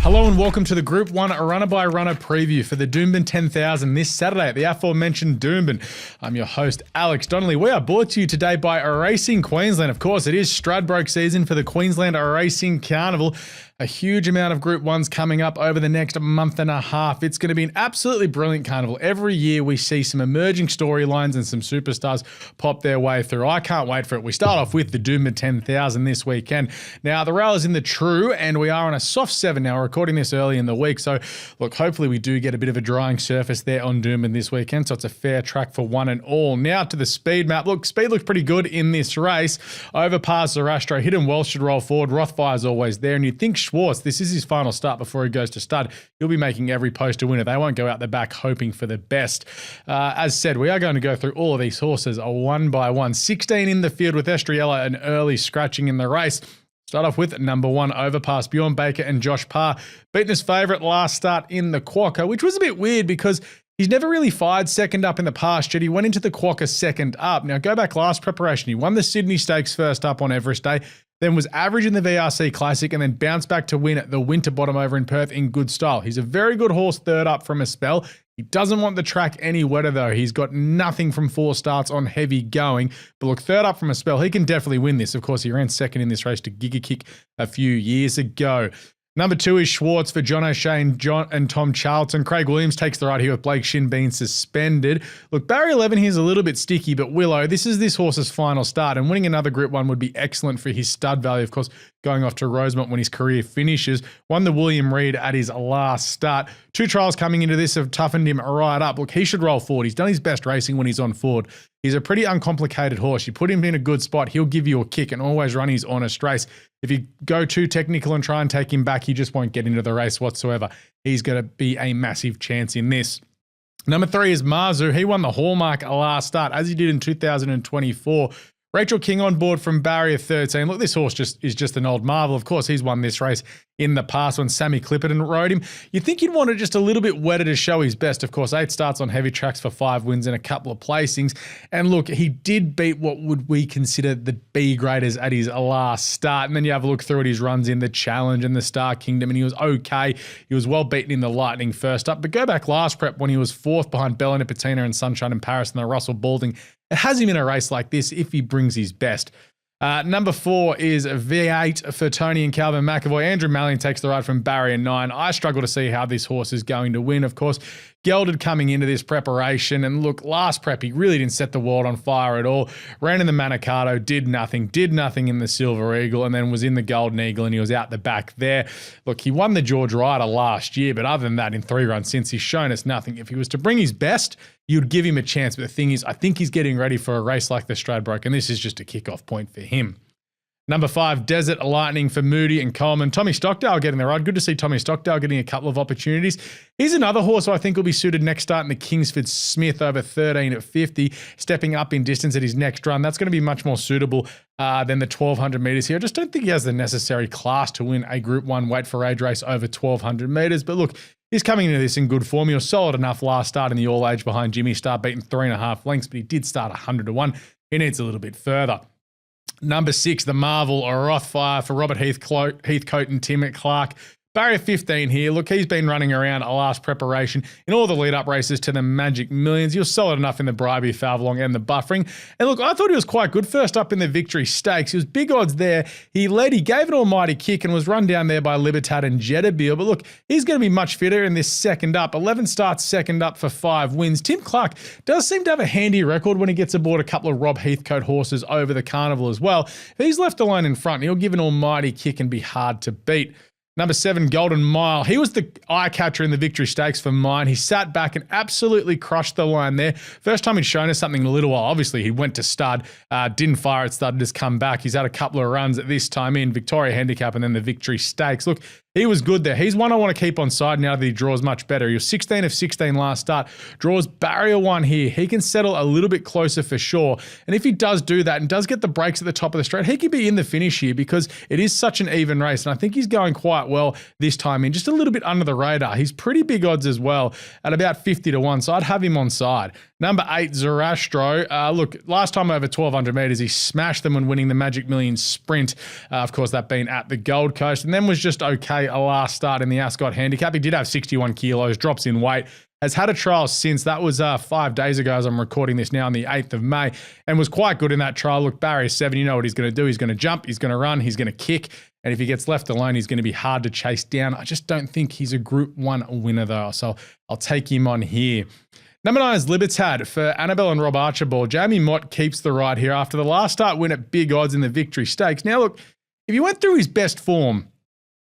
Hello and welcome to the Group 1 runner-by-runner preview for the Doomben 10,000 this Saturday at the aforementioned Doomben. I'm your host, Alex Donnelly. We are brought to you today by Racing Queensland. Of course, it is Stradbroke season for the Queensland Racing Carnival. A huge amount of Group 1s coming up over the next month and a half. It's going to be an absolutely brilliant carnival. Every year we see some emerging storylines and some superstars pop their way through. I can't wait for it. We start off with the Doomben 10,000 this weekend. Now, the rail is in the true, and we are on a soft 7 now, recording this early in the week. So, look, hopefully we do get a bit of a drying surface there on Doomben this weekend, so it's a fair track for one and all. Now to the speed map. Look, speed looks pretty good in this race. Overpass Zarastro, Hidden Wells should roll forward. Rothfire's always there, and you'd think Schwartz, this is his final start before he goes to stud. He'll be making every post a winner. They won't go out the back hoping for the best. As said, we are going to go through all of these horses one by one. 16 in the field with Estriella, an early scratching in the race. Start off with number 1, Overpass, Bjorn Baker and Josh Parr. Beaten his favourite last start in the Quokka, which was a bit weird because he's never really fired second up in the past, yet he went into the Quokka second up. Now, go back last preparation. He won the Sydney Stakes first up on Everest Day, then was average in the VRC Classic, and then bounced back to win at the Winter Bottom over in Perth in good style. He's a very good horse third up from a spell. He doesn't want the track any wetter, though. He's got nothing from 4 starts on heavy going. But look, third up from a spell, he can definitely win this. Of course, he ran second in this race to Giga Kick a few years ago. Number 2 is Schwartz for John O'Shea and Tom Charlton. Craig Williams takes the ride here with Blake Shin being suspended. Look, Barrier 11 here is a little bit sticky, but Willow, this is this horse's final start, and winning another Group 1 would be excellent for his stud value, of course, going off to Rosemont when his career finishes. Won the William Reid at his last start. 2 trials coming into this have toughened him right up. Look, he should roll forward. He's done his best racing when he's on forward. He's a pretty uncomplicated horse. You put him in a good spot, he'll give you a kick and always run his honest race. If you go too technical and try and take him back, he just won't get into the race whatsoever. He's going to be a massive chance in this. Number 3 is Marzu. He won the Hallmark last start, as he did in 2024. Rachel King on board from Barrier 13. Look, this horse is just an old marvel. Of course, he's won this race in the past when Sammy Clipperton rode him. You'd think he'd want it just a little bit wetter to show his best. Of course, 8 starts on heavy tracks for 5 wins and a couple of placings. And look, he did beat what would we consider the B graders at his last start. And then you have a look through at his runs in the Challenge and the Star Kingdom, and he was okay. He was well beaten in the Lightning first up. But go back last prep when he was 4th behind Bella Nipotina and Sunshine in Paris and the Russell Balding. It has him in a race like this if he brings his best. Number 4 is V8 for Tony and Calvin McAvoy. Andrew Mallion takes the ride from Barrier 9. I struggle to see how this horse is going to win. Of course, gelded coming into this preparation. And look, last prep, he really didn't set the world on fire at all. Ran in the Manicato, did nothing in the Silver Eagle, and then was in the Golden Eagle, and he was out the back there. Look, he won the George Ryder last year, but other than that, in 3 runs since, he's shown us nothing. If he was to bring his best, you'd give him a chance. But the thing is, I think he's getting ready for a race like the Stradbroke, and this is just a kickoff point for him. Number 5, Desert Lightning for Moody and Coleman. Tommy Stockdale getting the ride. Good to see Tommy Stockdale getting a couple of opportunities. He's another horse who I think will be suited next start in the Kingsford Smith over 13 at 50, stepping up in distance at his next run. That's going to be much more suitable than the 1,200 metres here. I just don't think he has the necessary class to win a Group 1 weight for age race over 1,200 metres. But look, he's coming into this in good form. He was solid enough last start in the All Age behind Jimmy Star, beaten 3.5 lengths, but he did start 100 to 1. He needs a little bit further. Number 6, the Marvel or Rothfire for Robert Heathcote and Tim Clark. Barrier 15 here. Look, he's been running around a last preparation in all the lead-up races to the Magic Millions. He was solid enough in the Bribey, Falvalong and the Buffering. And look, I thought he was quite good first up in the Victory Stakes. He was big odds there. He led, he gave an almighty kick and was run down there by Libertad and Jedabeel. But look, he's going to be much fitter in this second up. 11 starts second up for 5 wins. Tim Clark does seem to have a handy record when he gets aboard a couple of Rob Heathcote horses over the carnival as well. If he's left alone in front, he'll give an almighty kick and be hard to beat. Number 7, Golden Mile. He was the eye catcher in the Victory Stakes for mine. He sat back and absolutely crushed the line there. First time he'd shown us something in a little while. Obviously, he went to stud, didn't fire at stud, just come back. He's had a couple of runs at this time in Victoria Handicap and then the Victory Stakes. Look, he was good there. He's one I want to keep on side now that he draws much better. He was 16 of 16 last start. Draws Barrier 1 here. He can settle a little bit closer for sure. And if he does do that and does get the breaks at the top of the straight, he could be in the finish here because it is such an even race. And I think he's going quite well this time in, just a little bit under the radar. He's pretty big odds as well at about 50 to 1. So I'd have him on side. Number 8, Zarastro. Look, last time over 1,200 metres, he smashed them when winning the Magic Millions sprint. Of course, that being at the Gold Coast, and then was just okay a last start in the Ascot Handicap. He did have 61 kilos, drops in weight. Has had a trial since. That was 5 days ago as I'm recording this now on the 8th of May, and was quite good in that trial. Look, barrier 7, you know what he's going to do. He's going to jump, he's going to run, he's going to kick, and if he gets left alone, he's going to be hard to chase down. I just don't think he's a Group 1 winner though, so I'll take him on here. Number 9 is Libertad for Annabelle and Rob Archibald. Jamie Mott keeps the ride here after the last start win at big odds in the Victory Stakes. Now look, if you went through his best form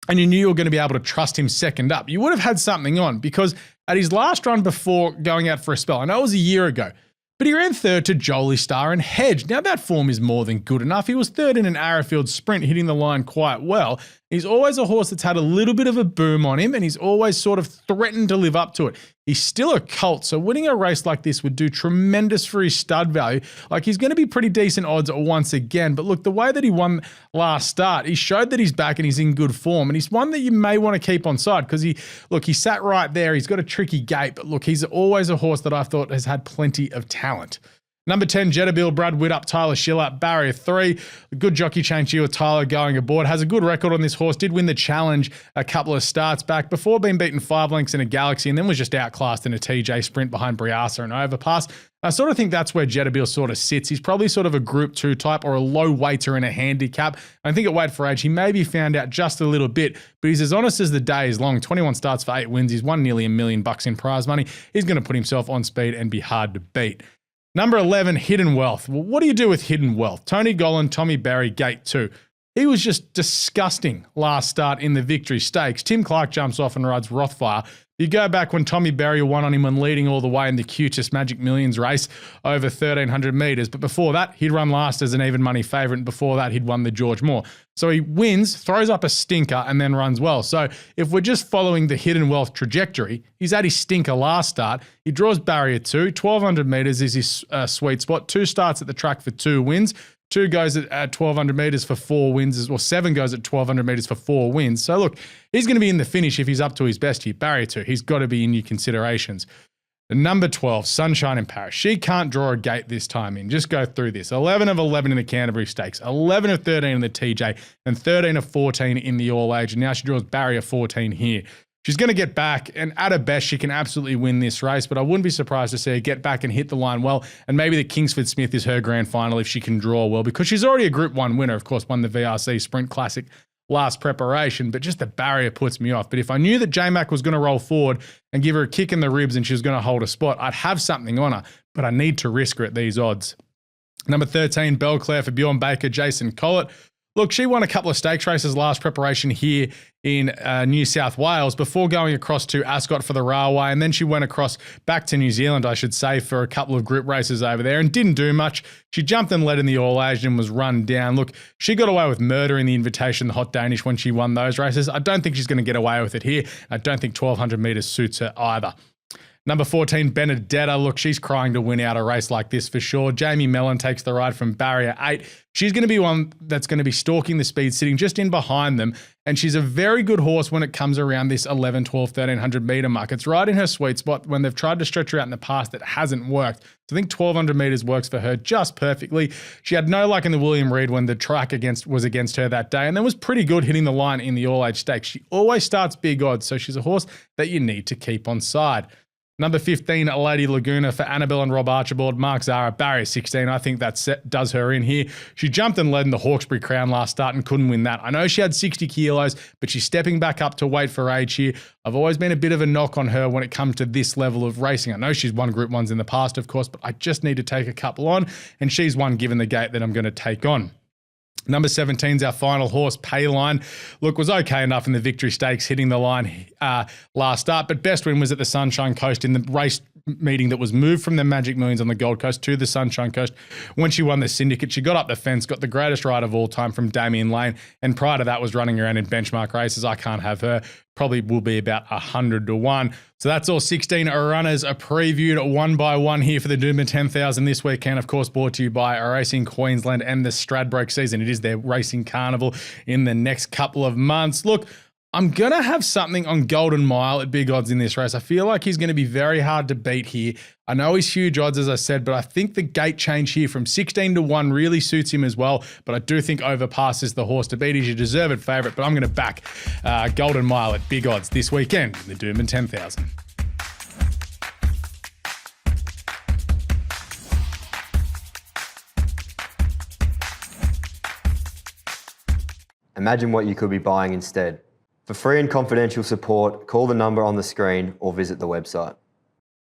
and you knew you were going to be able to trust him second up, you would have had something on, because at his last run before going out for a spell, I know it was a year ago, but he ran third to Jolie Star and Hedge. Now that form is more than good enough. He was third in an Arrowfield sprint, hitting the line quite well. He's always a horse that's had a little bit of a boom on him, and he's always sort of threatened to live up to it. He's still a colt, so winning a race like this would do tremendous for his stud value. Like, he's going to be pretty decent odds once again, but look, the way that he won last start, he showed that he's back and he's in good form, and he's one that you may want to keep on side, because he sat right there. He's got a tricky gait, but look, he's always a horse that I thought has had plenty of talent. Number 10, Jetabil, Brad Widdup, Tyler Schiller, barrier 3. A good jockey change here with Tyler going aboard. Has a good record on this horse. Did win the challenge a couple of starts back before being beaten 5 lengths in a Galaxy, and then was just outclassed in a TJ sprint behind Briasa and Overpass. I sort of think that's where Jetabil sort of sits. He's probably sort of a Group 2 type or a low weighter in a handicap. I think at weight for age, he may be found out just a little bit, but he's as honest as the day is long. 21 starts for 8 wins. He's won nearly $1 million in prize money. He's going to put himself on speed and be hard to beat. Number 11, Hidden Wealth. Well, what do you do with Hidden Wealth? Tony Gollan, Tommy Berry, gate 2. He was just disgusting last start in the Victory Stakes. Tim Clark jumps off and rides Rothfire. You go back when Tommy Berry won on him when leading all the way in the cutest Magic Millions race over 1,300 metres. But before that, he'd run last as an even money favourite. And before that, he'd won the George Moore. So he wins, throws up a stinker, and then runs well. So if we're just following the Hidden Wealth trajectory, he's at his stinker last start. He draws barrier 2. 1,200 metres is his sweet spot. 2 starts at the track for 2 wins. 2 goes at 1,200 metres for 4 wins, or 7 goes at 1,200 metres for 4 wins. So look, he's going to be in the finish if he's up to his best here. Barrier 2, he's got to be in your considerations. The number 12, Sunshine in Paris. She can't draw a gate this time in. Just go through this. 11 of 11 in the Canterbury Stakes, 11 of 13 in the TJ, and 13 of 14 in the All Age. And now she draws barrier 14 here. She's going to get back, and at her best, she can absolutely win this race, but I wouldn't be surprised to see her get back and hit the line well, and maybe the Kingsford Smith is her grand final if she can draw well, because she's already a Group 1 winner, of course, won the VRC Sprint Classic last preparation, but just the barrier puts me off. But if I knew that J-Mac was going to roll forward and give her a kick in the ribs and she was going to hold a spot, I'd have something on her, but I need to risk her at these odds. Number 13, Belclair for Bjorn Baker, Jason Collett. Look, she won a couple of stakes races last preparation here in New South Wales before going across to Ascot for the railway, and then she went across back to New Zealand, I should say, for a couple of group races over there and didn't do much. She jumped and led in the All Age and was run down. Look, she got away with murder in the Invitation, the Hot Danish, when she won those races. I don't think she's going to get away with it here. I don't think 1,200 metres suits her either. Number 14, Benedetta. Look, she's crying to win out a race like this for sure. Jamie Mellon takes the ride from barrier 8. She's going to be one that's going to be stalking the speed, sitting just in behind them. And she's a very good horse when it comes around this 11, 12, 1,300 metre mark. It's right in her sweet spot. When they've tried to stretch her out in the past, it hasn't worked. So I think 1,200 metres works for her just perfectly. She had no luck in the William Reid when the track was against her that day, and then was pretty good hitting the line in the All Age Stakes. She always starts big odds, so she's a horse that you need to keep on side. Number 15, Lady Laguna for Annabelle and Rob Archibald. Mark Zara, barrier 16. I think that does her in here. She jumped and led in the Hawkesbury Crown last start and couldn't win that. I know she had 60 kilos, but she's stepping back up to weight for age here. I've always been a bit of a knock on her when it comes to this level of racing. I know she's won Group 1s in the past, of course, but I just need to take a couple on, and she's one given the gate that I'm going to take on. Number 17 is our final horse, Payline. Look, was okay enough in the Victory Stakes, hitting the line last start, but best win was at the Sunshine Coast in the race meeting that was moved from the Magic Millions on the Gold Coast to the Sunshine Coast. When she won the Syndicate, she got up the fence, got the greatest ride of all time from Damien Lane, and prior to that was running around in benchmark races. I can't have her. Probably will be about 100 to 1. So that's all 16 runners are previewed one by one here for the Doomben 10,000 this weekend. Of course, brought to you by Racing Queensland and the Stradbroke season. It is their racing carnival in the next couple of months. Look, I'm going to have something on Golden Mile at big odds in this race. I feel like he's going to be very hard to beat here. I know he's huge odds, as I said, but I think the gate change here from 16 to 1 really suits him as well. But I do think Overpass is the horse to beat. He's your deserved favourite, but I'm going to back Golden Mile at big odds this weekend in the Doomben 10,000. Imagine what you could be buying instead. For free and confidential support, call the number on the screen or visit the website.